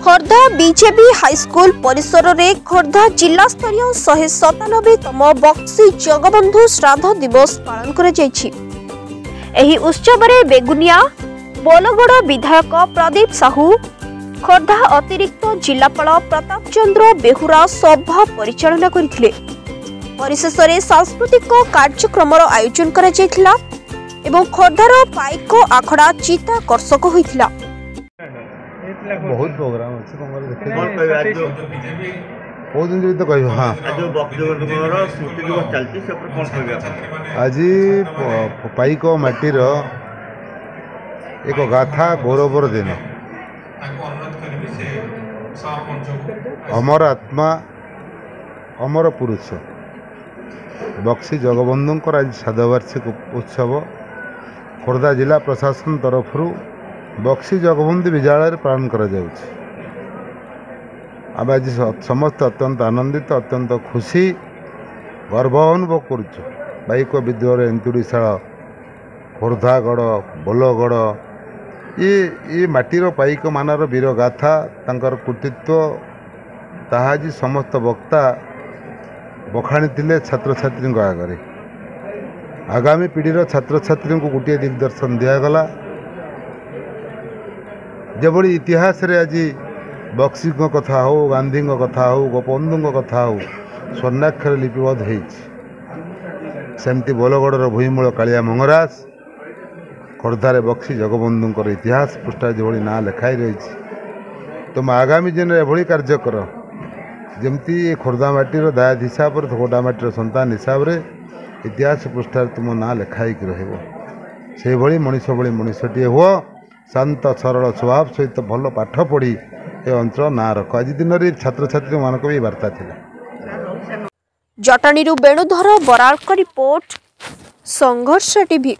Khordha BJP high school परिसर में खोर्धा जिला स्तरीय 197तम बक्सी जगबंधु श्राद्ध दिवस पालन कर उत्सव में बेगुनिया बोलगड़ विधायक प्रदीप साहू खोर्धा अतिरिक्त जिलापाल प्रताप चंद्र बेहुरा सभा परिचालना करथिले। परिशेष में सांस्कृतिक कार्यक्रम आयोजन करा खोर्धार पाइक आखड़ा चित्ताकर्षक होइथिला। बहुत प्रोग्राम अच्छे बहुत दिन तो कह हाँ आज पाइक माटीर एक गाथा गौरवर दिन अमर आत्मा अमर पुरुष बक्सी जगबंधुंकर आज श्राद्धवार्षिक उत्सव खोर्धा जिला प्रशासन तरफ बक्सी जगबंधु विद्यालय पालन करा जाउछि। आज समस्त अत्यंत आनंदित अत्यंत खुशी गर्व अनुभव करुछु। बाइक विद्रोह एंतुड़ीशाल खोर्धागढ़ बोलगढ़ ये माटीर पाइक मानर वीर गाथा तांकर कृतित्व ताहाजी समस्त वक्ता बखाणी छात्र छात्री आगे आगामी पीढ़ीर छात्र छात्री को गोटे दिग्दर्शन दिगला जबड़ी इतिहास रे आज बक्सी कथा हो गांधी कथा हो गोपबंधु कथा हो स्वर्णाक्षर लिपिबद्ध होमती बोलगढ़ भूमिमूल कालिया मंगराज खोर्धार बक्सी जगबंधुंकर इतिहास पृष्ठा जो ना लेखाई रही तुम आगामी दिन एभली कार्य कर जमती खोर्धा माटीर दायद हिसाब से खोर्धा माटीर संतान हिसाब से इतिहास पृष्ठार तुम ना लेखाई रही मनीष भली मनीषटी हुआ शांत सरल स्वभाव सहित भल पाठ पढ़ी ए अंचल ना रख आज दिन में छात्र छात्री मानक भी वार्ता थिला। जटाणी वेणुधर बराड़ रिपोर्ट संघर्ष टीवी।